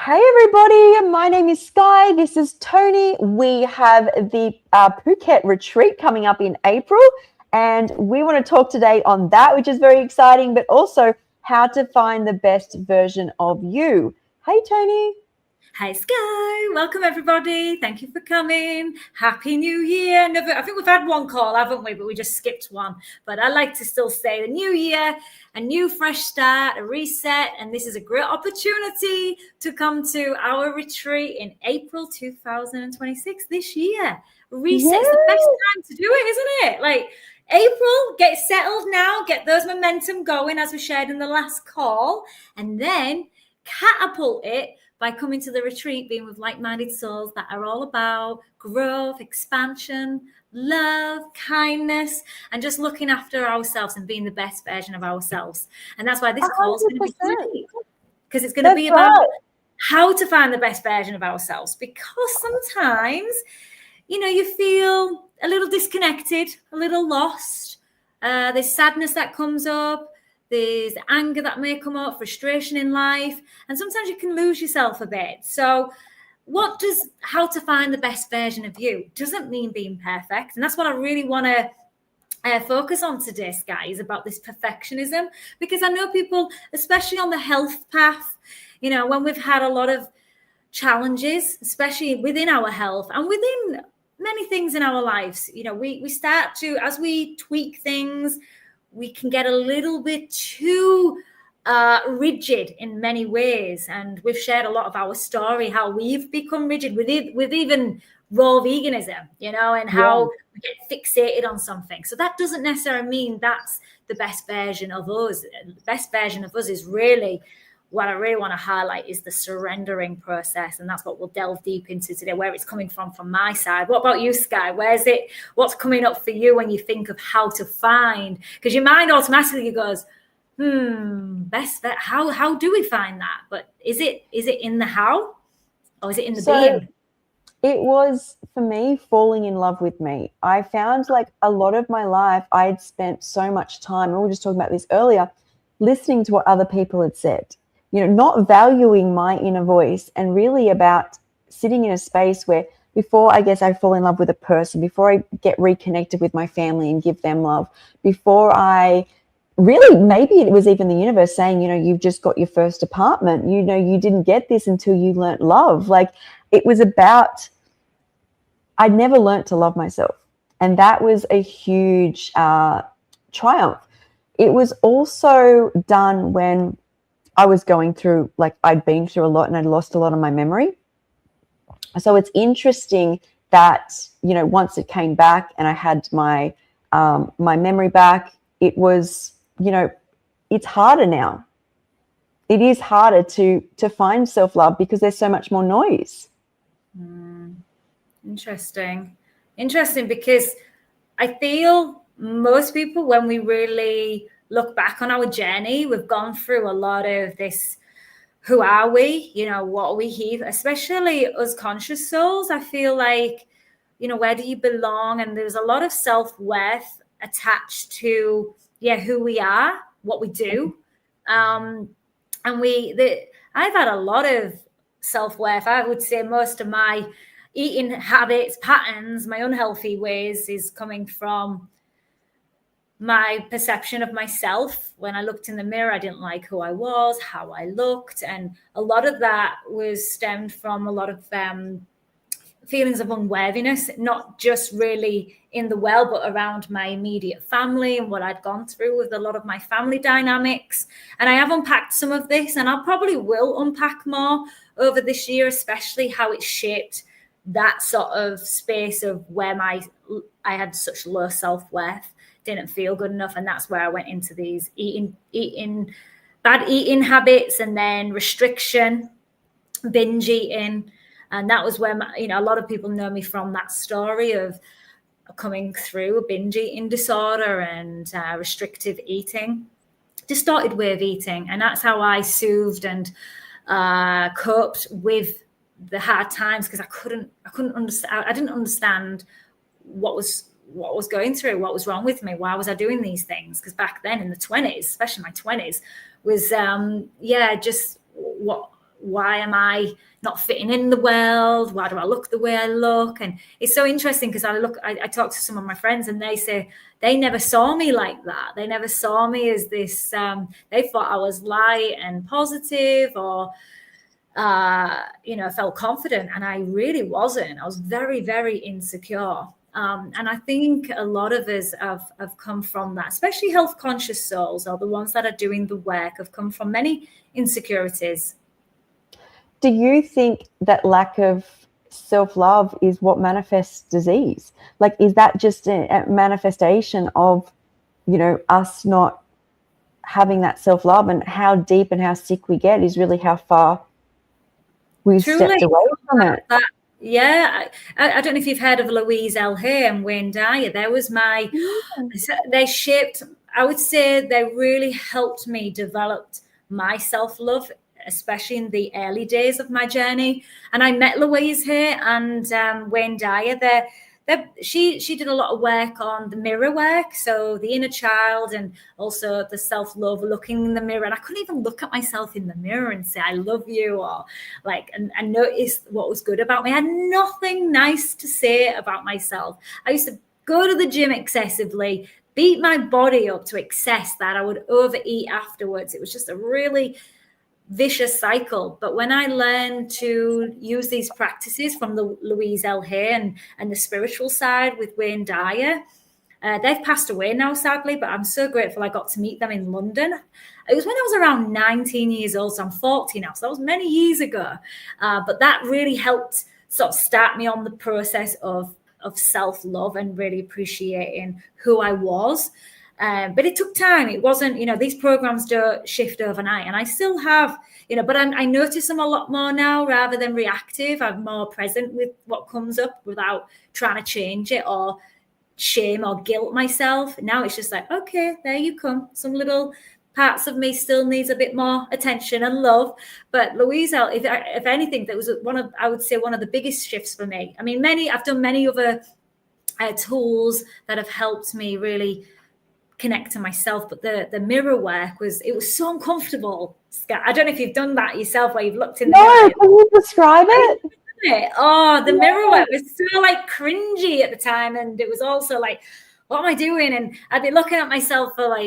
Hey everybody, my name is Sky. This is Tony. We have the Phuket Retreat coming up in April, and we want to talk today on that, which is very exciting, but also how to find the best version of you. Hey Tony. Hi Sky, welcome everybody. Thank you for coming. Happy New Year. I think we've had one call, haven't we? But we just skipped one. But I like to still say the new year, a new fresh start, a reset. And this is a great opportunity to come to our retreat in April 2026 this year. Reset's the best time to do it, isn't it? Like April, get settled now, get those momentum going as we shared in the last call, and then catapult it by coming to the retreat, being with like-minded souls that are all about growth, expansion, love, kindness, and just looking after ourselves and being the best version of ourselves. And that's why this call is going to be great, because it's going to be about how to find the best version of ourselves. Because sometimes, you feel a little disconnected, a little lost. There's sadness that comes up. There's anger that may come up, frustration in life, and sometimes you can lose yourself a bit. So how to find the best version of you doesn't mean being perfect. And that's what I really want to focus on today, guys, about this perfectionism, because I know people, especially on the health path, when we've had a lot of challenges, especially within our health and within many things in our lives, we start to, as we tweak things, we can get a little bit too rigid in many ways. And we've shared a lot of our story, how we've become rigid with even raw veganism, and how we get fixated on something. So that doesn't necessarily mean that's the best version of us. The best version of us is really, what I really want to highlight is the surrendering process. And that's what we'll delve deep into today, where it's coming from my side. What about you, Sky? What's coming up for you when you think of how to find? Because your mind automatically goes, best vet. How do we find that? But is it in the how, or is it in the being? It was, for me, falling in love with me. I found like a lot of my life, I had spent so much time, and we were just talking about this earlier, listening to what other people had said. Not valuing my inner voice, and really about sitting in a space where before I guess I fall in love with a person, before I get reconnected with my family and give them love, before I really, maybe it was even the universe saying, you've just got your first apartment, you didn't get this until you learnt love. Like it was about, I'd never learnt to love myself. And that was a huge triumph. It was also done when I was going through, like I'd been through a lot and I'd lost a lot of my memory. So it's interesting that, once it came back and I had my memory back, it was, it's harder now. It is harder to find self-love because there's so much more noise. Interesting, because I feel most people, when we really look back on our journey, we've gone through a lot of this, who are we, what are we here, especially us conscious souls. I feel like, where do you belong? And there's a lot of self-worth attached to, who we are, what we do. And I've had a lot of self-worth. I would say most of my eating habits, patterns, my unhealthy ways is coming from my perception of myself. When I looked in the mirror, I didn't like who I was, how I looked. And a lot of that was stemmed from a lot of feelings of unworthiness, not just really in the world, but around my immediate family and what I'd gone through with a lot of my family dynamics. And I have unpacked some of this, and I probably will unpack more over this year, especially how it shaped that sort of space of where I had such low self-worth, didn't feel good enough. And that's where I went into these bad eating habits, and then restriction, binge eating. And that was where a lot of people know me from that story of coming through a binge eating disorder and restrictive eating, distorted way of eating. And that's how I soothed and coped with the hard times, because I couldn't understand. I didn't understand what was going through, what was wrong with me, why was I doing these things? Because back then in the 20s, especially my 20s, was just why am I not fitting in the world? Why do I look the way I look? And it's so interesting because I talk to some of my friends and they say they never saw me like that. They never saw me as this, they thought I was light and positive or, felt confident. And I really wasn't. I was very, very insecure. And I think a lot of us have come from that, especially health conscious souls or the ones that are doing the work have come from many insecurities. Do you think that lack of self-love is what manifests disease? Like, is that just a manifestation of, us not having that self-love, and how deep and how sick we get is really how far we've stepped away from it? Yeah, I don't know if you've heard of Louise L. Hay and Wayne Dyer. There was they shaped, I would say they really helped me develop my self-love, especially in the early days of my journey. And I met Louise Hay and Wayne Dyer. She did a lot of work on the mirror work, so the inner child and also the self-love, looking in the mirror. And I couldn't even look at myself in the mirror and say, I love you, or and notice what was good about me. I had nothing nice to say about myself. I used to go to the gym excessively, beat my body up to excess that. I would overeat afterwards. It was just a really vicious cycle. But when I learned to use these practices from the Louise L. Hay and the spiritual side with Wayne Dyer, they've passed away now, sadly, but I'm so grateful I got to meet them in London. It was when I was around 19 years old, so I'm 40 now, so that was many years ago. But that really helped sort of start me on the process of self-love and really appreciating who I was. But it took time. It wasn't, these programs don't shift overnight. And I still have, but I notice I'm a lot more now rather than reactive. I'm more present with what comes up without trying to change it or shame or guilt myself. Now it's just like, okay, there you come. Some little parts of me still needs a bit more attention and love. But Louisa, if anything, that was I would say one of the biggest shifts for me. I mean, I've done many other tools that have helped me really connect to myself, but the mirror work was so uncomfortable. I don't know if you've done that yourself, where you've looked in the mirror. Can you describe it? The mirror work was so cringy at the time, and it was also what am I doing? And I'd be looking at myself for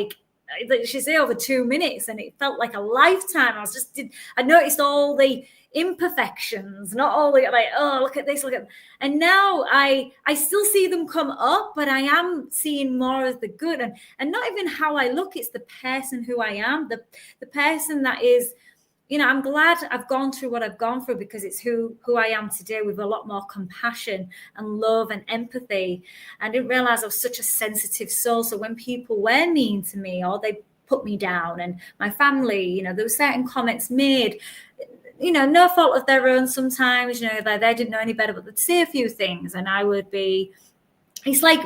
she say over 2 minutes, and it felt like a lifetime. I noticed all the imperfections, not all the look at this, and now I still see them come up, but I am seeing more of the good, and not even how I look, it's the person who I am, the person that is, I'm glad I've gone through what I've gone through, because it's who I am today, with a lot more compassion and love and empathy. I didn't realize I was such a sensitive soul, so when people were mean to me or they put me down, and my family, there were certain comments made, no fault of their own sometimes, they didn't know any better, but they'd say a few things, and I would be, it's like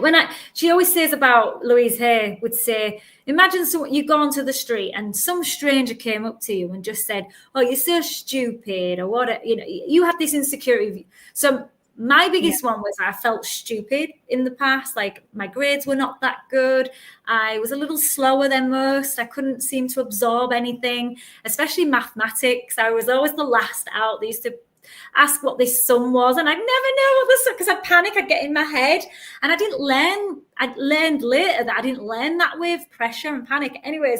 she always says about Louise Hay, would say, imagine you go onto the street and some stranger came up to you and just said, oh, you're so stupid, or what, you had this insecurity. So my biggest one was I felt stupid in the past. My grades were not that good. I was a little slower than most. I couldn't seem to absorb anything, especially mathematics. I was always the last out. They used to ask what this sum was, and I'd never know what this, because I'd panic, I'd get in my head, and I'd learned later that I didn't learn that with pressure and panic. Anyways,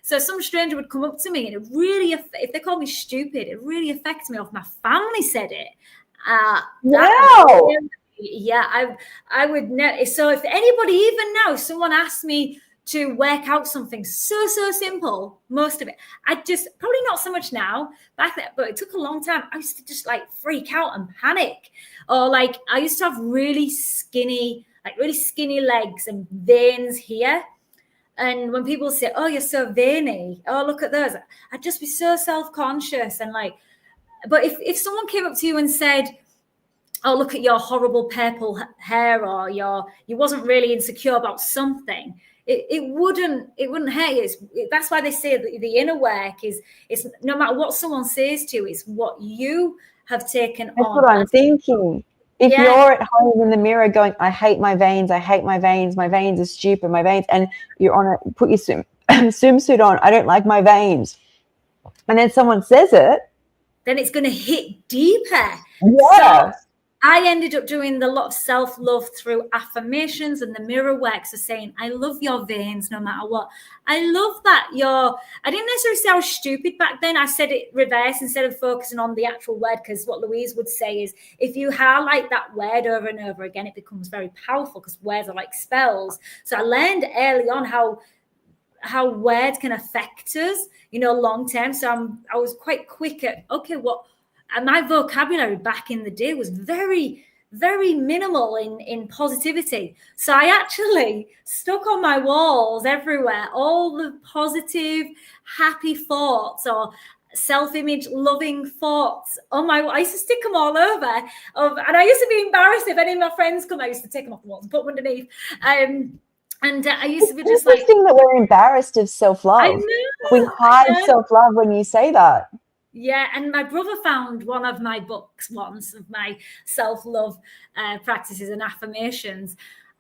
so some stranger would come up to me, and it really, if they called me stupid, it really affected me. If my family said it, wow. I would know. So if anybody, even now, someone asked me to work out something so simple, most of it, I just, probably not so much now, back then, but it took a long time. I used to just freak out and panic. Or I used to have really skinny legs and veins here. And when people say, oh, you're so veiny, oh, look at those, I'd just be so self-conscious. And but if someone came up to you and said, oh, look at your horrible purple hair, or you wasn't really insecure about something, it wouldn't hurt you. That's why they say that the inner work is no matter what someone says to you, it's what you have taken on. That's what I'm thinking. If you're at home in the mirror going, I hate my veins, my veins are stupid, my veins, and you're put your swimsuit on, I don't like my veins, and then someone says it, then it's going to hit deeper. Yeah. So I ended up doing a lot of self-love through affirmations and the mirror work. So saying, I love your veins no matter what. I love that I didn't necessarily say I was stupid back then. I said it reverse instead of focusing on the actual word, because what Louise would say is if you highlight that word over and over again, it becomes very powerful because words are like spells. So I learned early on how words can affect us, long term. So I was quite quick at, and my vocabulary back in the day was very, very minimal in positivity. So I actually stuck on my walls everywhere all the positive, happy thoughts or self-image loving thoughts I used to stick them all over. And I used to be embarrassed if any of my friends come. I used to take them off the walls and put them underneath. And I used to be just like, interesting that we're embarrassed of self-love. I know, we hide self-love when you say that. Yeah, and my brother found one of my books once of my self-love practices and affirmations,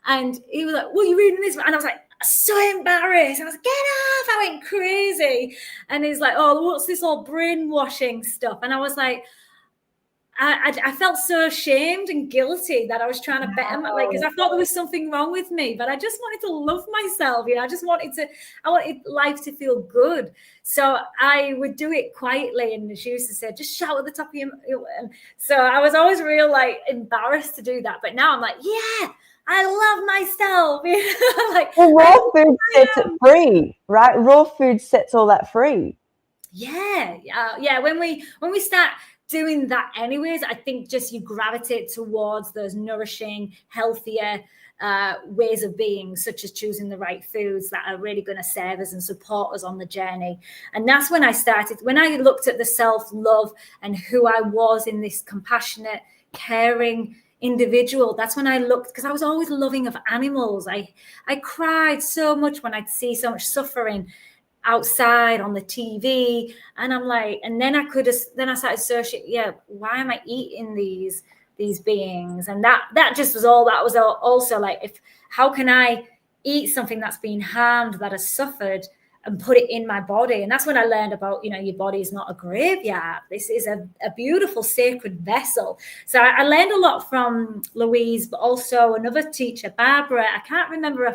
and he was like, "What are you reading this?" And I was like, so embarrassed. I was like, "Get off!" I went crazy, and he's like, "Oh, what's this all brainwashing stuff?" And I was like, I felt so ashamed and guilty that I was trying to better my, because I thought there was something wrong with me, but I just wanted to love myself. I wanted life to feel good. So I would do it quietly. And she used to say, just shout at the top of your. And so I was always real embarrassed to do that. But now I'm like, yeah, I love myself. Well, raw food sets it free, right? Raw food sets all that free. Yeah. When we start doing that anyways, I think just you gravitate towards those nourishing, healthier ways of being, such as choosing the right foods that are really going to serve us and support us on the journey. And that's when I looked at the self-love and who I was in this compassionate, caring individual. That's when I looked, because I was always loving of animals. I cried so much when I'd see so much suffering outside on the TV, and I'm like, and then I started searching, why am I eating these beings? And that just was all. That was also like, how can I eat something that's been harmed, that has suffered, and put it in my body? And that's when I learned about, your body is not a graveyard. This is a beautiful sacred vessel. So I learned a lot from Louise, but also another teacher, Barbara. I can't remember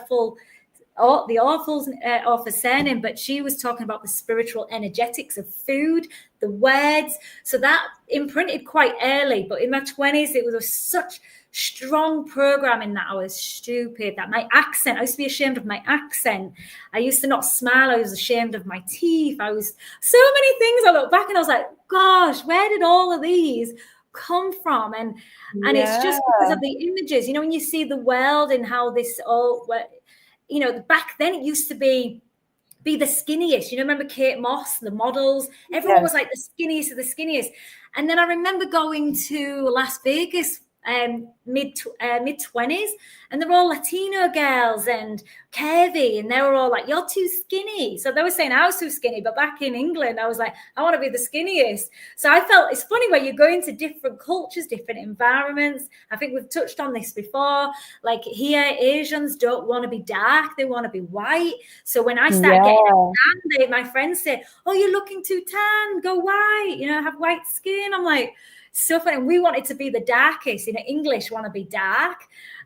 the author's surname, but she was talking about the spiritual energetics of food, the words. So that imprinted quite early. But in my 20s, it was such strong programming that I was stupid, that my accent, I used to be ashamed of my accent. I used to not smile. I was ashamed of my teeth. I was so many things. I look back and I was like, gosh, where did all of these come from? And it's just because of the images, when you see the world and how this all, back then it used to be the skinniest. Remember Kate Moss, the models? Everyone was like the skinniest of the skinniest. And then I remember going to Las Vegas mid 20s, and they're all Latino girls and curvy, and they were all like, "You're too skinny." So they were saying I was too skinny, but back in England I was like, I want to be the skinniest. So I felt it's funny where you go into different cultures, different environments. I think we've touched on this before. Like here, Asians don't want to be dark, they want to be white. So when I start getting tan, my friends say, "Oh, you're looking too tan, go white, have white skin." I'm like, so funny. We want it to be the darkest. English want to be dark.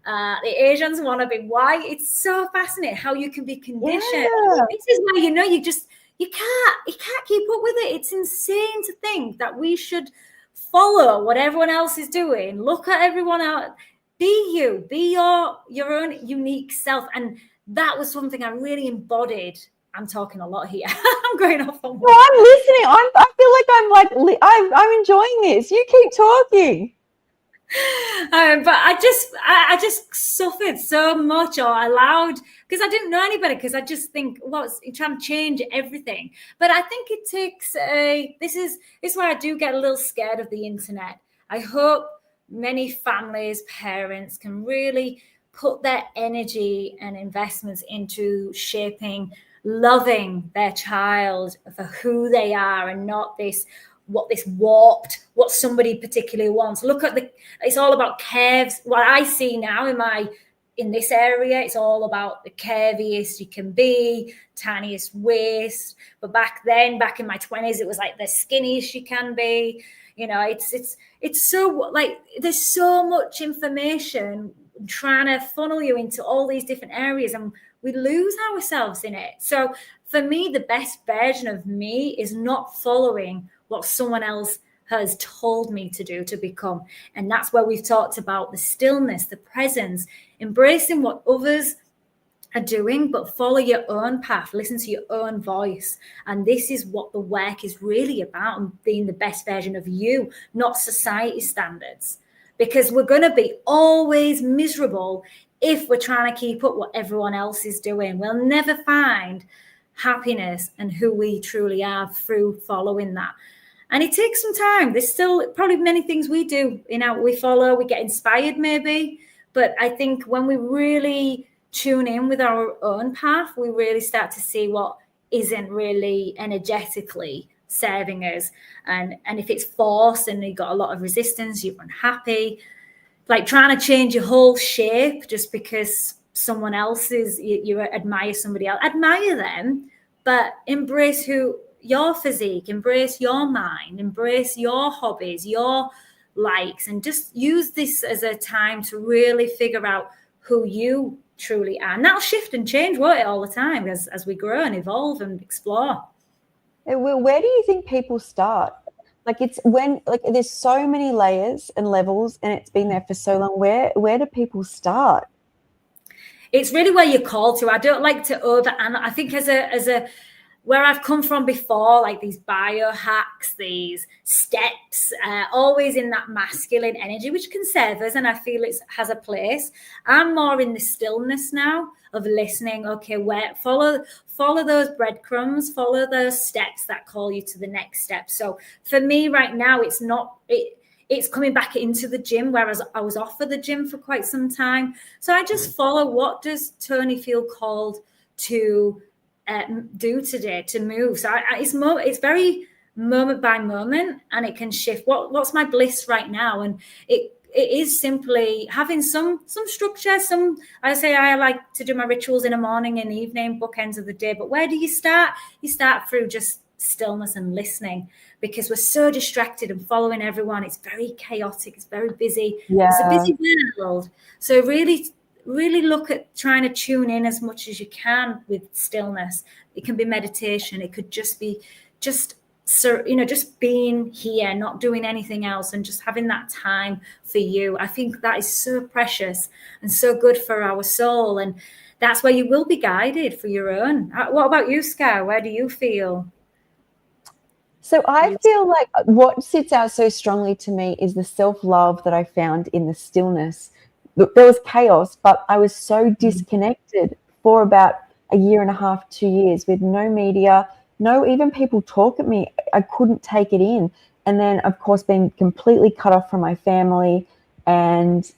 The Asians want to be white. It's so fascinating how you can be conditioned. Yeah. This is where you can't keep up with it. It's insane to think that we should follow what everyone else is doing. Look at everyone else. Be you. Be your own unique self. And that was something I really embodied. I'm talking a lot here. I'm going off on. No, I'm listening. I feel like I'm enjoying this. You keep talking. But I just suffered so much, or allowed, because I didn't know any better. Because I just think, it's trying to change everything. But I think it takes this is where I do get a little scared of the internet. I hope many families, parents can really put their energy and investments into shaping, loving their child for who they are, and not what somebody particularly wants. Look at it's all about curves. What I see now in my in this area, it's all about the curviest you can be, tiniest waist. But back then, back in my 20s, it was like the skinniest you can be. You know, it's so like there's so much information trying to funnel you into all these different areas, and we lose ourselves in it. So for me, the best version of me is not following what someone else has told me to do, to become. And that's where we've talked about the stillness, the presence, embracing what others are doing, but follow your own path, listen to your own voice. And this is what the work is really about, and being the best version of you, not society standards. Because we're going to be always miserable if we're trying to keep up what everyone else is doing. We'll never find happiness and who we truly are through following that. And it takes some time. There's still probably many things we do, we follow, we get inspired maybe. But I think when we really tune in with our own path, we really start to see what isn't really energetically serving us. And if it's forced and you've got a lot of resistance, you're unhappy, like trying to change your whole shape just because someone else is, you admire somebody else, admire them, but embrace your physique, embrace your mind, embrace your hobbies, your likes, and just use this as a time to really figure out who you truly are. And that'll shift and change, won't it, all the time as we grow and evolve and explore. Well, where do you think people start? Like it's when like there's so many layers and levels and it's been there for so long. Where do people start? It's really where you're called to. I don't like to I think as a where I've come from before, like these biohacks, these steps, always in that masculine energy, which can serve us, and I feel it has a place. I'm more in the stillness now of listening. Okay, follow those breadcrumbs, follow those steps that call you to the next step. So for me right now, it's coming back into the gym, whereas I was off of the gym for quite some time. So I just follow, what does Tony feel called to do today, to move? So it's very moment by moment, and it can shift. What's my bliss right now? And it is simply having some structure. I say I like to do my rituals in the morning and evening, bookends of the day. But where do you start? You start through just stillness and listening, because we're so distracted and following everyone. It's very chaotic. It's very busy. Yeah. It's a busy world. So really look at trying to tune in as much as you can with stillness. It can be meditation. It could just be just being here, not doing anything else, and just having that time for you. I think that is so precious and so good for our soul. And that's where you will be guided for your own. What about you, Scar? Where do you feel? So I feel like what sits out so strongly to me is the self-love that I found in the stillness. Look, there was chaos, but I was so disconnected for about a year and a half, 2 years, with no media, no even people talk at me. I couldn't take it in. And then, of course, being completely cut off from my family and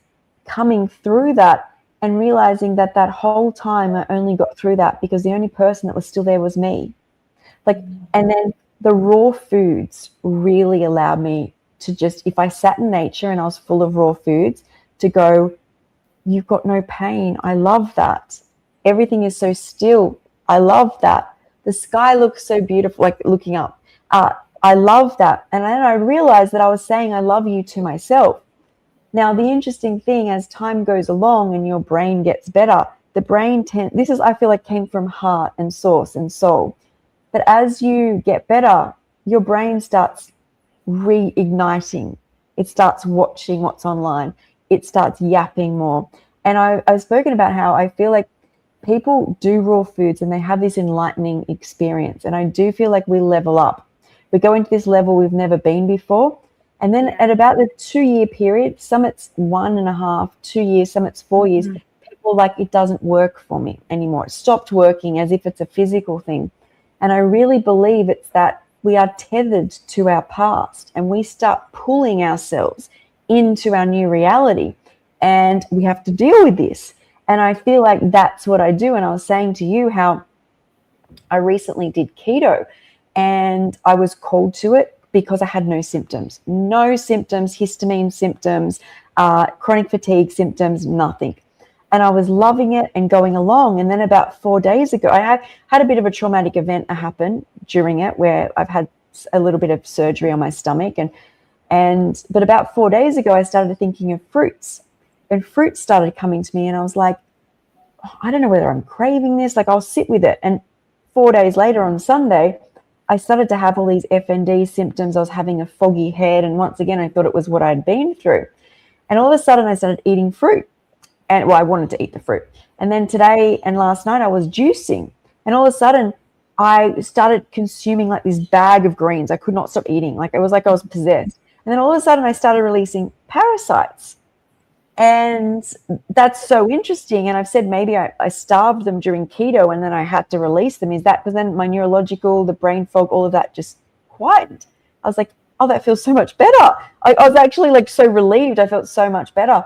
coming through that and realizing that whole time I only got through that because the only person that was still there was me. And then the raw foods really allowed me to just, if I sat in nature and I was full of raw foods, to go, you've got no pain. I love that. Everything is so still. I love that. The sky looks so beautiful, like looking up. I love that. And then I realized that I was saying I love you to myself. Now, the interesting thing, as time goes along and your brain gets better, the brain I feel like came from heart and source and soul. But as you get better, your brain starts reigniting. It starts watching what's online. It starts yapping more. And I've spoken about how I feel like people do raw foods and they have this enlightening experience. And I do feel like we level up. We go into this level we've never been before. And then at about the 2-year period, some it's 1.5, 2 years, some it's 4 years, people like, it doesn't work for me anymore. It stopped working, as if it's a physical thing. And I really believe it's that we are tethered to our past and we start pulling ourselves into our new reality, and we have to deal with this. And I feel like that's what I do. And I was saying to you how I recently did keto and I was called to it because I had no symptoms, histamine symptoms, chronic fatigue symptoms, nothing. and I was loving it and going along. And then about 4 days ago, I had a bit of a traumatic event happen during it where I've had a little bit of surgery on my stomach. But about 4 days ago, I started thinking of fruits, and fruits started coming to me, and I was like, oh, I don't know whether I'm craving this. Like, I'll sit with it. And 4 days later on Sunday, I started to have all these FND symptoms. I was having a foggy head. And once again, I thought it was what I'd been through. And all of a sudden I started eating fruit. And well, I wanted to eat the fruit. And then today and last night I was juicing. And all of a sudden I started consuming like this bag of greens. I could not stop eating. Like, it was like I was possessed. And then all of a sudden I started releasing parasites. And that's so interesting. And I've said maybe I starved them during keto and then I had to release them. Is that because then my neurological, the brain fog, all of that just quieted? I was like, oh, that feels so much better. I was actually like so relieved. I felt so much better.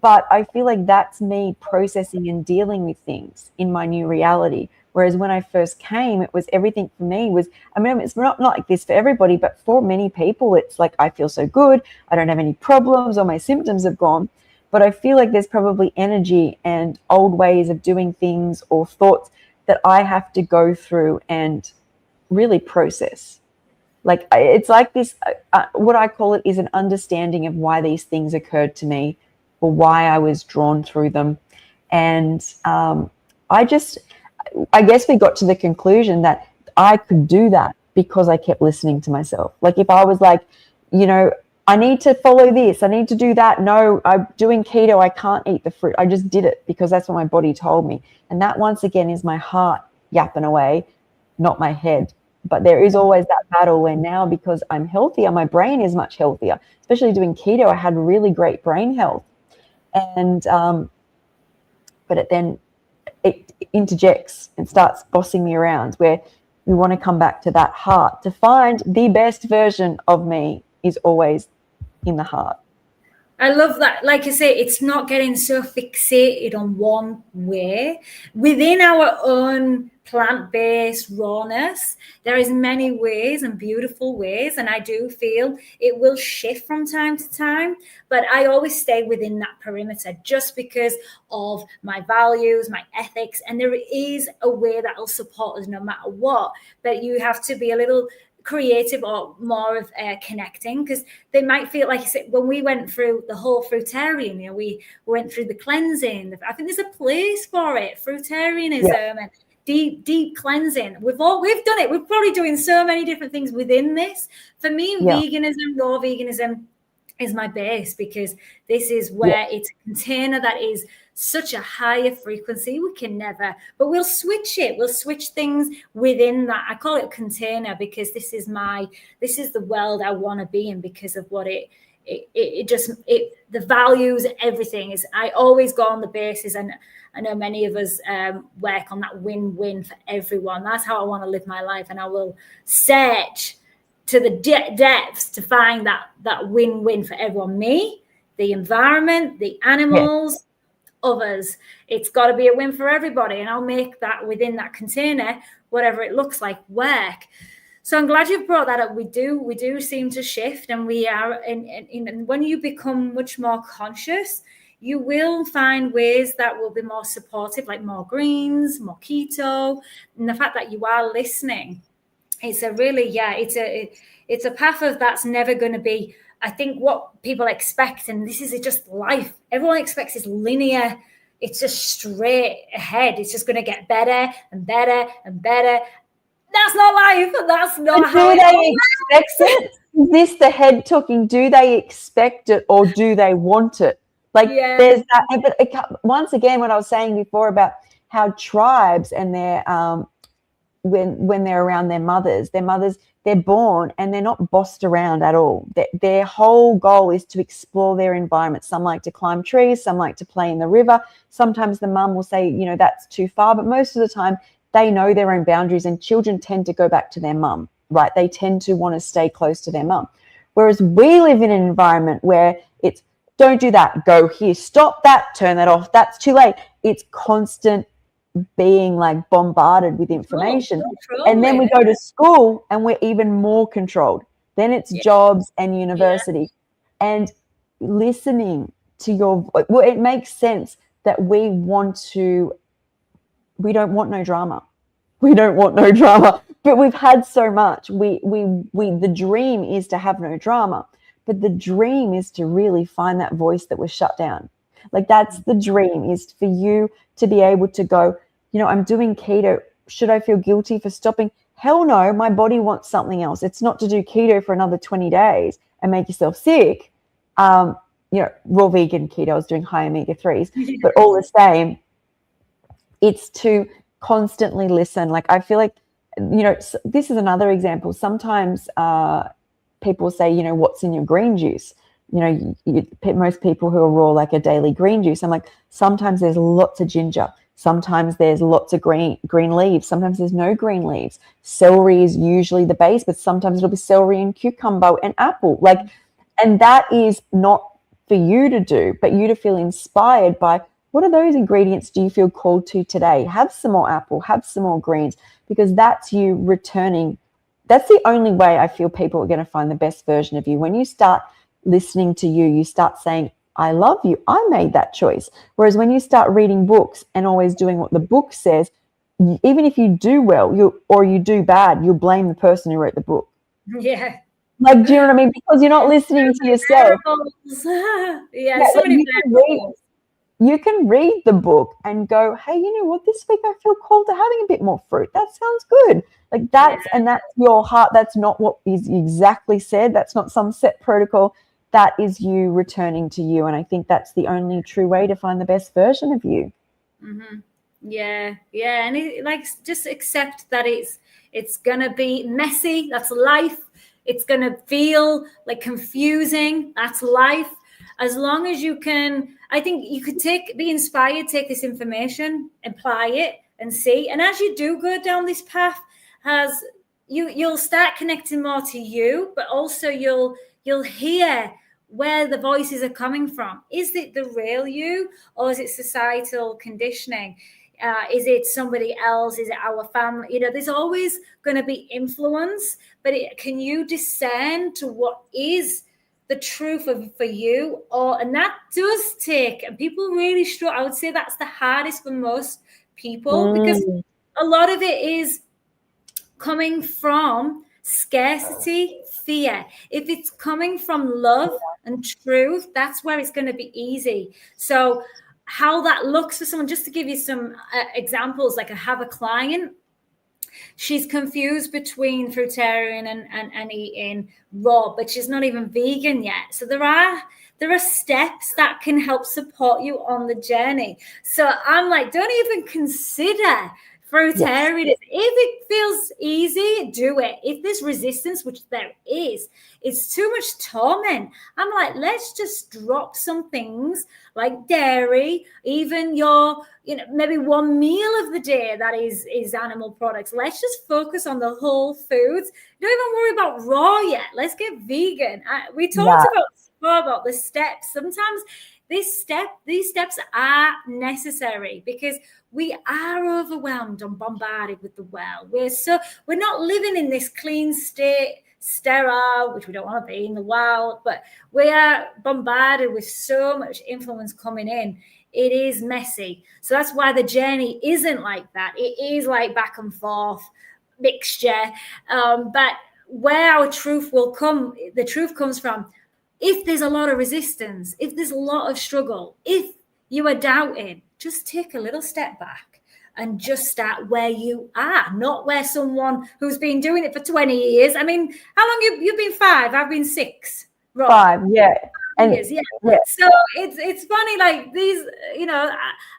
But I feel like that's me processing and dealing with things in my new reality. Whereas when I first came, it was everything for me was, I mean, it's not like this for everybody, but for many people, it's like, I feel so good. I don't have any problems, or my symptoms have gone. But I feel like there's probably energy and old ways of doing things or thoughts that I have to go through and really process. Like, it's like this, what I call it is an understanding of why these things occurred to me or why I was drawn through them. And I guess we got to the conclusion that I could do that because I kept listening to myself. Like, if I was like, I need to follow this, I need to do that. No, I'm doing keto, I can't eat the fruit. I just did it because that's what my body told me. And that, once again, is my heart yapping away, not my head. But there is always that battle where now, because I'm healthier, my brain is much healthier. Especially doing keto, I had really great brain health. And but it interjects and starts bossing me around, where we want to come back to that heart to find the best version of me is always in the heart. I love that. Like I say, it's not getting so fixated on one way. Within our own plant-based rawness, there is many ways and beautiful ways, and I do feel it will shift from time to time, but I always stay within that perimeter just because of my values, my ethics, and there is a way that will support us no matter what. But you have to be a little creative or more of connecting, because they might feel like, I said, when we went through the whole fruitarian, we went through the cleansing. I think there's a place for it, fruitarianism and deep cleansing. We've done it. We're probably doing so many different things within this. For me, veganism, raw veganism is my base, because this is where it's a container that is such a higher frequency. We can never, but we'll switch it. We'll switch things within that. I call it a container because this is the world I want to be in, because of what the values, everything is. I always go on the basis, and I know many of us work on that win-win for everyone. That's how I want to live my life, and I will search to the depths to find that win-win for everyone. Me, the environment, the animals, others. It's got to be a win for everybody, and I'll make that within that container, whatever it looks like, work. So I'm glad you've brought that up. We do seem to shift, and we are in when you become much more conscious, you will find ways that will be more supportive, like more greens, more keto, and the fact that you are listening. It's a really, it's a path of that's never going to be, I think, what people expect, and this is just life. Everyone expects is linear. It's just straight ahead. It's just going to get better and better and better. That's not life. That's not how they expect it. Is this the head talking? Do they expect it, or do they want it? Like, there's that. But once again, what I was saying before about how tribes and their when they're around their mothers, they're born and they're not bossed around at all. Their whole goal is to explore their environment. Some like to climb trees, some like to play in the river. Sometimes the mum will say, that's too far, but most of the time they know their own boundaries, and children tend to go back to their mum, right? They tend to want to stay close to their mum. Whereas we live in an environment where it's, don't do that, go here, stop that, turn that off, that's too late. It's constant being like bombarded with information. And then we go to school and we're even more controlled. Then it's jobs and university. And listening to it makes sense that we don't want no drama. We don't want no drama, but we've had so much. The dream is to have no drama, but the dream is to really find that voice that was shut down. Like, that's the dream, is for you to be able to go, I'm doing keto. Should I feel guilty for stopping? Hell no, my body wants something else. It's not to do keto for another 20 days and make yourself sick. Raw vegan keto, I was doing high omega-3s, but all the same, it's to constantly listen. Like, I feel like, this is another example. Sometimes people say, what's in your green juice? Most people who are raw like a daily green juice. I'm like, sometimes there's lots of ginger. Sometimes there's lots of green leaves. Sometimes there's no green leaves. Celery is usually the base, but sometimes it'll be celery and cucumber and apple. Like, and that is not for you to do, but you to feel inspired by, what are those ingredients do you feel called to today? Have some more apple, have some more greens, because that's you returning. That's the only way I feel people are going to find the best version of you. When you start listening to you, you start saying, I love you. I made that choice. Whereas when you start reading books and always doing what the book says, even if you do well or you do bad, you'll blame the person who wrote the book. Yeah. Like, do you know what I mean? Because you're not listening to yourself. Yeah, so many you can read the book and go, hey, you know what? This week I feel called to having a bit more fruit. That sounds good. Like, that's your heart. That's not what is exactly said. That's not some set protocol. That is you returning to you. And I think that's the only true way to find the best version of you. Mm-hmm. Yeah. And just accept that it's going to be messy. That's life. It's going to feel like confusing. That's life. As long as you can, I think you could be inspired, take this information, apply it and see. And as you do go down this path, you'll start connecting more to you, but also you'll hear where the voices are coming from. Is it the real you, or is it societal conditioning? Is it somebody else? Is it our family? There's always going to be influence, but can you discern to what is the truth for you? And that does take, and people really struggle. I would say that's the hardest for most people, because a lot of it is coming from scarcity, fear. If it's coming from love and truth, that's where it's going to be easy. So how that looks for someone, just to give you some examples, like I have a client, she's confused between fruitarian and eating raw, but she's not even vegan yet. So there are steps that can help support you on the journey. So I'm like, don't even consider fruitarian. Yes. If it feels easy, do it. If there's resistance, which there is, it's too much torment. I'm like, let's just drop some things like dairy, even your, maybe one meal of the day that is animal products. Let's just focus on the whole foods. Don't even worry about raw yet. Let's get vegan. We talked about the steps. Sometimes these steps are necessary because we are overwhelmed and bombarded with the world. We're not living in this clean state, sterile, which we don't want to be in the wild, but we are bombarded with so much influence coming in. It is messy. So that's why the journey isn't like that. It is like back and forth mixture. But where our truth will come, the truth comes from, if there's a lot of resistance, if there's a lot of struggle, if you are doubting, just take a little step back and just start where you are, not where someone who's been doing it for 20 years. I mean, how long you've been? 5? I've been 6. Right. 5, yeah. And years, yeah. So it's funny, like these,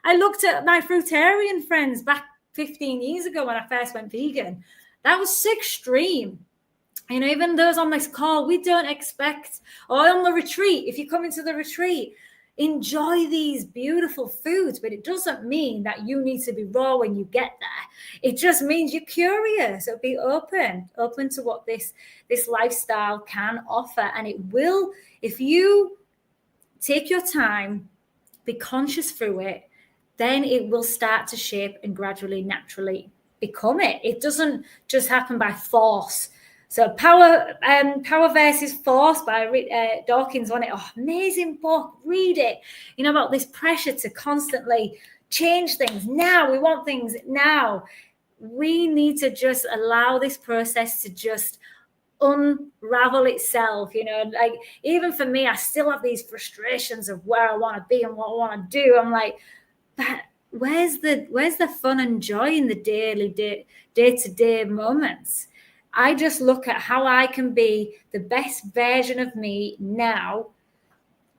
I looked at my fruitarian friends back 15 years ago when I first went vegan. That was extreme. Even those on this call, we don't expect, or on the retreat, if you come into the retreat, enjoy these beautiful foods, but it doesn't mean that you need to be raw when you get there. It just means you're curious, or be open to what this lifestyle can offer. And it will, if you take your time, be conscious through it, then it will start to shape and gradually, naturally become it. It doesn't just happen by force. So Power versus Force by Dawkins on it. Oh, amazing book. Read it. You know, about this pressure to constantly change things now. We want things now. We need to just allow this process to just unravel itself. You know, like even for me, I still have these frustrations of where I want to be and what I want to do. I'm like, but where's the fun and joy in the day-to-day moments? I just look at how I can be the best version of me now,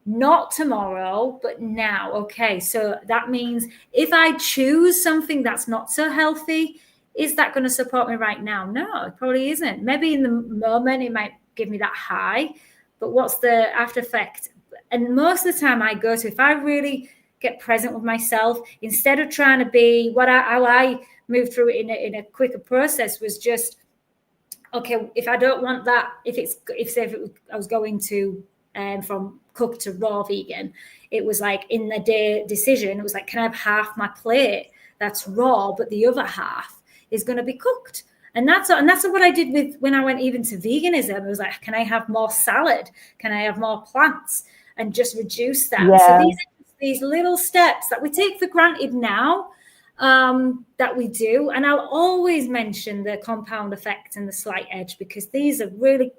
not tomorrow, but now. Okay, so that means if I choose something that's not so healthy, is that going to support me right now? No, it probably isn't. Maybe in the moment it might give me that high, but what's the after effect? And most of the time I go to, if I really get present with myself, instead of trying to be how I moved through it in a quicker process was just, okay, if I don't want that, I was going to from cooked to raw vegan, it was like in the day decision, it was like, can I have half my plate that's raw, but the other half is going to be cooked? And that's what I did with when I went even to veganism. It was like, can I have more salad? Can I have more plants? And just reduce that. Yeah. So these little steps that we take for granted now, that we do. And I'll always mention the compound effect and the slight edge, because these have really,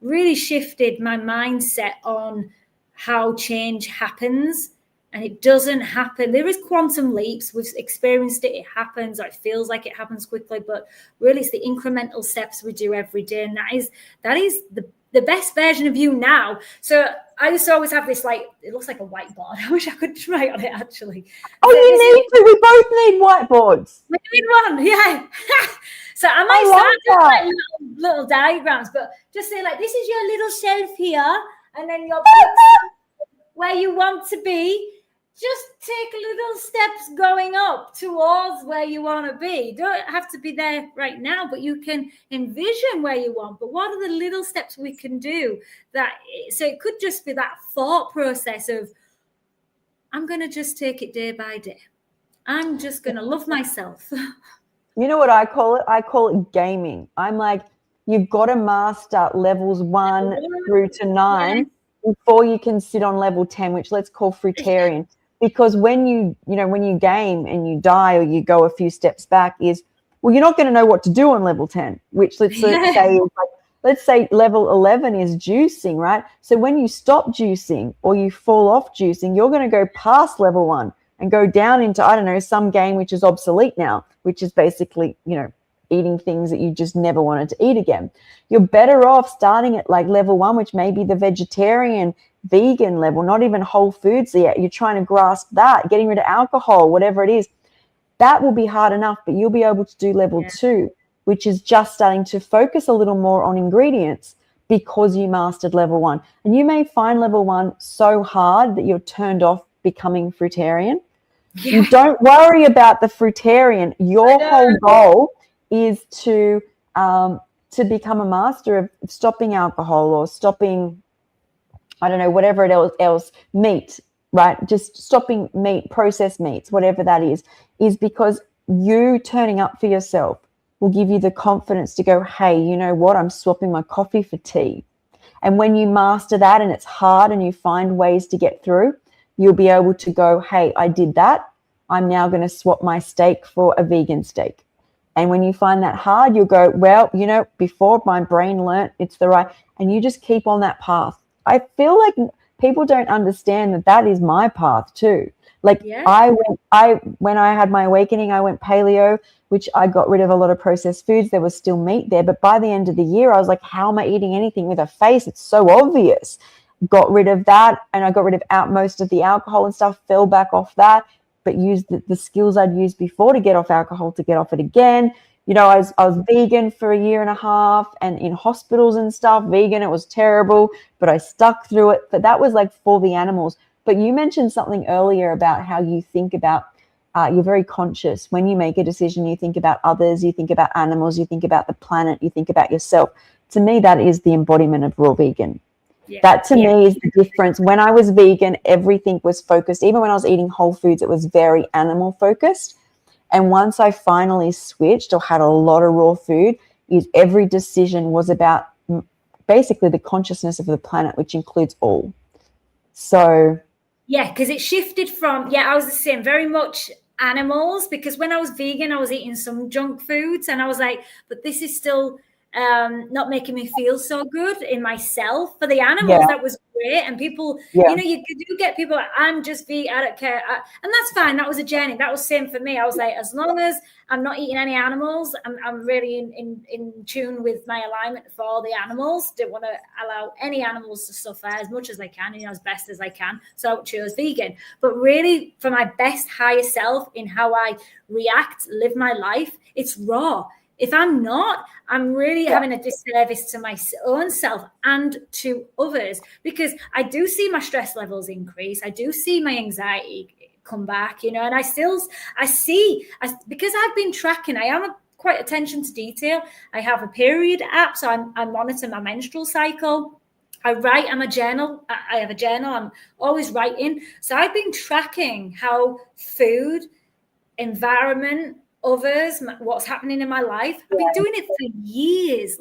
really shifted my mindset on how change happens. And it doesn't happen. There is quantum leaps. We've experienced it. It happens, or it feels like it happens quickly. But really, it's the incremental steps we do every day. And that is the best version of you now. So I used to always have this, like, it looks like a whiteboard. I wish I could write on it, actually. Oh, you need to. We both need whiteboards. We need one, yeah. So I might start doing like little diagrams, but just say, like, this is your little shelf here, and then your where you want to be. Just take little steps going up towards where you want to be. You don't have to be there right now, but you can envision where you want. But what are the little steps we can do? So it could just be that thought process of, I'm going to just take it day by day. I'm just going to love myself. You know what I call it? I call it gaming. I'm like, you've got to master levels 1 through to 9 before you can sit on level 10, which let's call fruitarian. Because when you game and you die or you go a few steps back, you're not going to know what to do on level 10, which let's say level 11 is juicing, right? So when you stop juicing or you fall off juicing, you're going to go past level 1 and go down into, I don't know, some game which is obsolete now, which is basically, eating things that you just never wanted to eat again. You're better off starting at like level 1, which may be the vegetarian, vegan level, not even whole foods yet. You're trying to grasp that, getting rid of alcohol, whatever it is. That will be hard enough, but you'll be able to do level 2, which is just starting to focus a little more on ingredients because you mastered level 1. And you may find level 1 so hard that you're turned off becoming fruitarian. Yeah. You don't worry about the fruitarian. Your whole goal is to become a master of stopping alcohol or stopping, I don't know, whatever else, meat, right? Just stopping meat, processed meats, whatever that is because you turning up for yourself will give you the confidence to go, hey, you know what? I'm swapping my coffee for tea. And when you master that and it's hard and you find ways to get through, you'll be able to go, hey, I did that. I'm now going to swap my steak for a vegan steak. And when you find that hard, you'll go, well, before my brain learnt it's the right, and you just keep on that path. I feel like people don't understand that is my path too. Like when I had my awakening, I went paleo, which I got rid of a lot of processed foods. There was still meat there. But by the end of the year, I was like, how am I eating anything with a face? It's so obvious. Got rid of that. And I got rid of most of the alcohol and stuff, fell back off that, but used the skills I'd used before to get off alcohol to get off it again. I was vegan for 1.5 years and in hospitals and stuff, vegan, it was terrible, but I stuck through it. But that was like for the animals. But you mentioned something earlier about how you think about, you're very conscious. When you make a decision, you think about others, you think about animals, you think about the planet, you think about yourself. To me, that is the embodiment of raw vegan. Yeah. That to me is the difference. When I was vegan, everything was focused. Even when I was eating whole foods, it was very animal focused. And once I finally switched or had a lot of raw food, every decision was about basically the consciousness of the planet, which includes all. So yeah, because it shifted from, I was the same, very much animals, because when I was vegan, I was eating some junk foods and I was like, but this is still not making me feel so good in myself. For the animals, that was great. And people, you do get people like, I'm just vegan, I don't care. And that's fine. That was a journey. That was same for me. I was like, as long as I'm not eating any animals, I'm really in tune with my alignment for all the animals. Don't want to allow any animals to suffer as much as I can, as best as I can. So I chose vegan. But really, for my best higher self in how I react, live my life, it's raw. If I'm not, I'm really having a disservice to my own self and to others, because I do see my stress levels increase. I do see my anxiety come back, and I see, because I've been tracking, I am quite attention to detail. I have a period app, so I monitor my menstrual cycle. I write, I have a journal, I'm always writing. So I've been tracking how food, environment, others, what's happening in my life. I've been doing it for years.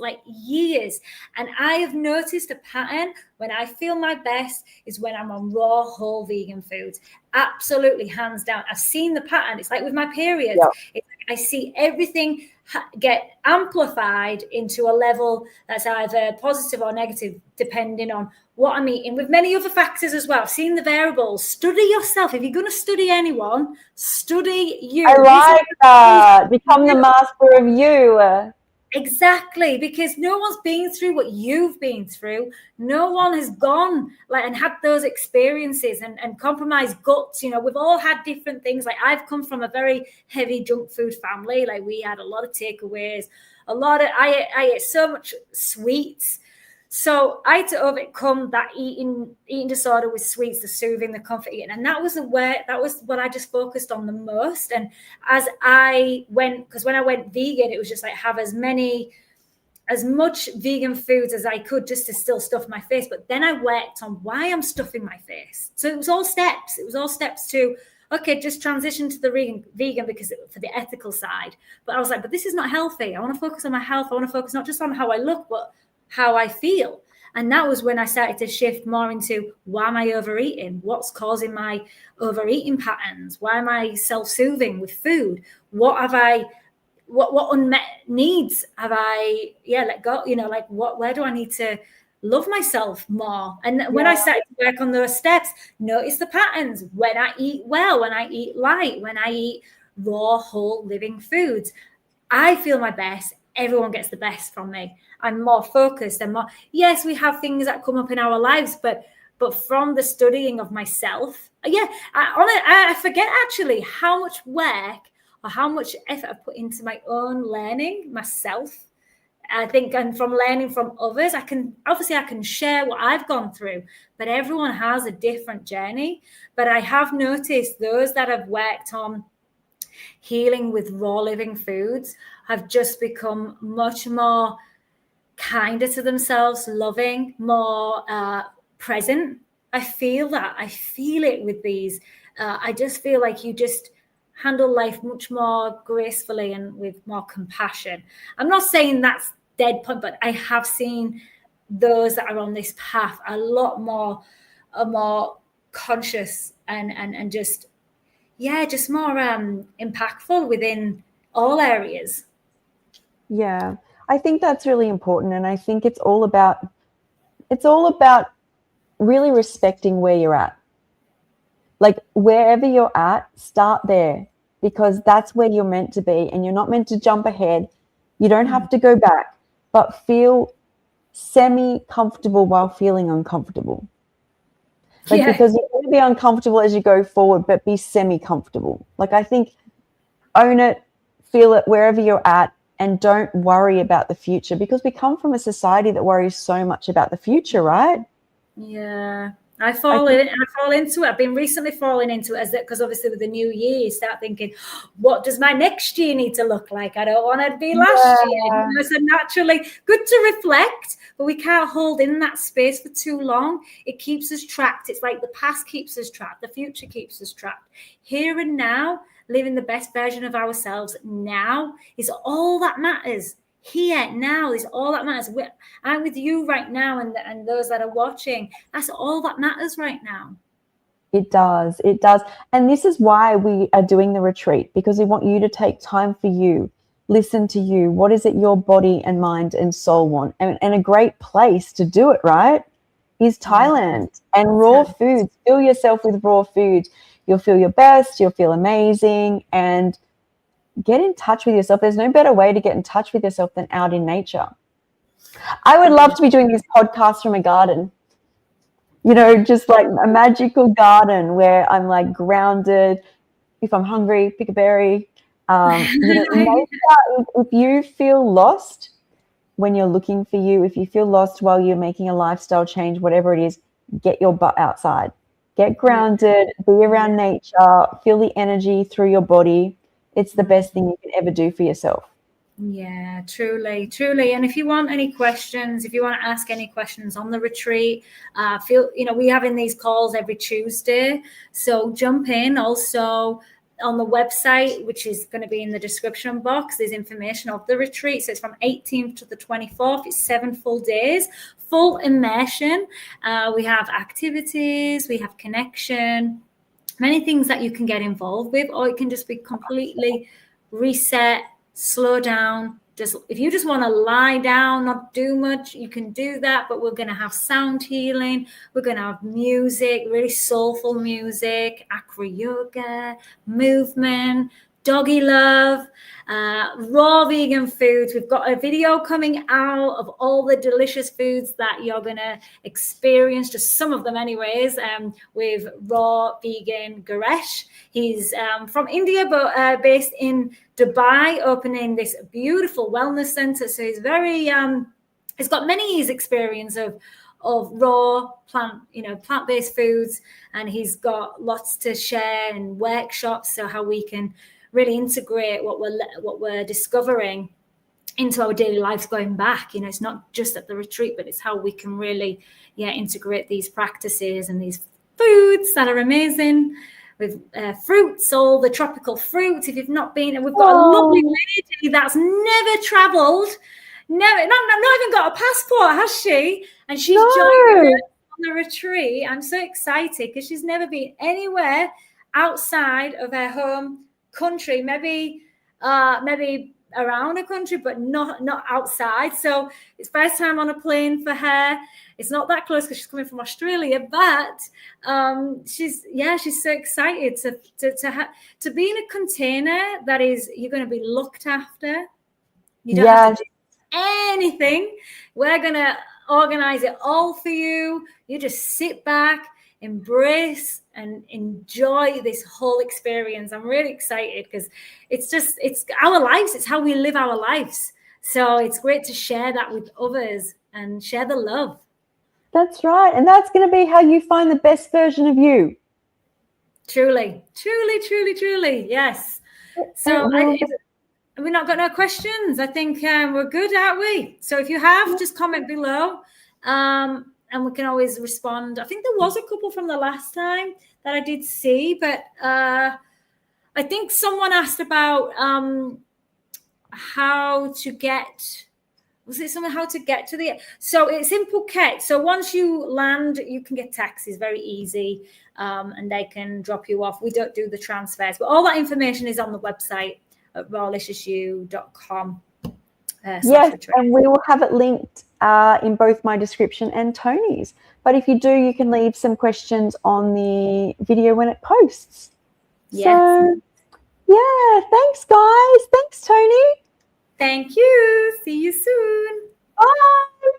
And I have noticed a pattern. When I feel my best is when I'm on raw, whole vegan foods. Absolutely, hands down. I've seen the pattern. It's like with my periods. I see everything get amplified into a level that's either positive or negative, depending on what I'm eating, with many other factors as well. Seeing the variables. Study yourself. If you're going to study anyone, study you. I like that. Become the master of you. Exactly, because no one's been through what you've been through. No one has gone and had those experiences and compromised guts. We've all had different things. Like, I've come from a very heavy junk food family. Like, we had a lot of takeaways, I ate so much sweets. So I had to overcome that eating disorder with sweets, the soothing, the comfort eating. And that was what I just focused on the most. And as I went, because when I went vegan, it was just like have as much vegan foods as I could just to still stuff my face. But then I worked on why I'm stuffing my face. So it was all steps. It was all steps to, okay, just transition to the vegan because for the ethical side. But I was like, but this is not healthy. I want to focus on my health. I want to focus not just on how I look, but how I feel. And that was when I started to shift more into, why am I overeating? What's causing my overeating patterns? Why am I self-soothing with food? What unmet needs have I let go? Where do I need to love myself more? And when I started to work on those steps, notice the patterns. When I eat well, when I eat light, when I eat raw, whole, living foods, I feel my best. Everyone gets the best from me. I'm more focused and more. Yes, we have things that come up in our lives, but from the studying of myself, I forget actually how much work or how much effort I put into my own learning myself. I think, and from learning from others, I can share what I've gone through, but everyone has a different journey. But I have noticed those that have worked on healing with raw living foods have just become much more kinder to themselves, loving, more present. I feel it with these. I just feel like you just handle life much more gracefully and with more compassion. I'm not saying that's dead point, but I have seen those that are on this path a lot more conscious and just more impactful within all areas. Yeah, I think that's really important. And I think it's all about really respecting where you're at. Like, wherever you're at, start there, because that's where you're meant to be, and you're not meant to jump ahead. You don't have to go back, but feel semi-comfortable while feeling uncomfortable. Because you're going to be uncomfortable as you go forward, but be semi-comfortable. Like, I think own it, feel it wherever you're at, and don't worry about the future, because we come from a society that worries so much about the future, right? Yeah. I fall into it. I've been recently falling into it because obviously with the new year, you start thinking, what does my next year need to look like? I don't want to be last year. So naturally, good to reflect, but we can't hold in that space for too long. It keeps us trapped. It's like the past keeps us trapped. The future keeps us trapped. Here and now, living the best version of ourselves now is all that matters. here now is all that matters. I'm with you right now, and those that are watching. That's all that matters right now. It does. It does. And this is why we are doing the retreat, because we want you to take time for you, listen to you. What is it your body and mind and soul want? And a great place to do it, right, is Thailand. And raw foods. Fill yourself with raw foods. You'll feel your best. You'll feel amazing. And get in touch with yourself. There's no better way to get in touch with yourself than out in nature. I would love to be doing this podcast from a garden. You know, just like a magical garden where I'm like grounded. If I'm hungry, pick a berry. Nature, if you feel lost when you're looking for you, if you feel lost while you're making a lifestyle change, whatever it is, get your butt outside. Get grounded, be around nature, feel the energy through your body. It's the best thing you can ever do for yourself. Yeah, truly, truly. And if you want any questions, if you want to ask any questions on the retreat, we're having these calls every Tuesday. So jump in. Also on the website, which is going to be in the description box, there's information of the retreat. So it's from 18th to the 24th. It's 7 full days, full immersion. We have activities, we have connection, many things that you can get involved with, or it can just be completely reset, slow down. If you just want to lie down, not do much, you can do that. But we're going to have sound healing. We're going to have music, really soulful music, acro yoga, movement, doggy love, raw vegan foods. We've got a video coming out of all the delicious foods that you're going to experience, just some of them anyways, with raw vegan Garesh. He's from India, but based in Dubai, opening this beautiful wellness center. So he's very, he's got many years experience of raw plant-based foods, and he's got lots to share and workshops, so how we can really integrate what we're discovering into our daily lives going back. It's not just at the retreat, but it's how we can really integrate these practices and these foods that are amazing, with fruits, all the tropical fruits. If you've not been, and we've got a lovely lady that's never traveled, not even got a passport, has she? And she's joined us on the retreat. I'm so excited because she's never been anywhere outside of her home country, maybe around a country, but not outside. So it's first time on a plane for her. It's not that close because she's coming from Australia, but she's so excited to be in a container that is, you're going to be looked after. You don't have to do anything. We're going to organize it all for you. You just sit back, embrace and enjoy this whole experience. I'm really excited because it's our lives. It's how we live our lives. So it's great to share that with others and share the love. That's right. And that's going to be how you find the best version of you. Truly, truly, truly, truly. Yes. So we've not got no questions. I think we're good, aren't we? So if you have, just comment below. And we can always respond. I think there was a couple from the last time that I did see, but I think someone asked about how to get to the, so it's in Phuket. So once you land, you can get taxis, very easy, and they can drop you off. We don't do the transfers, but all that information is on the website at rawliciousYou.com. Yes, and we will have it linked in both my description and Tony's. But if you do, you can leave some questions on the video when it posts. Yes. So, yeah, thanks, guys. Thanks, Tony. Thank you. See you soon. Bye.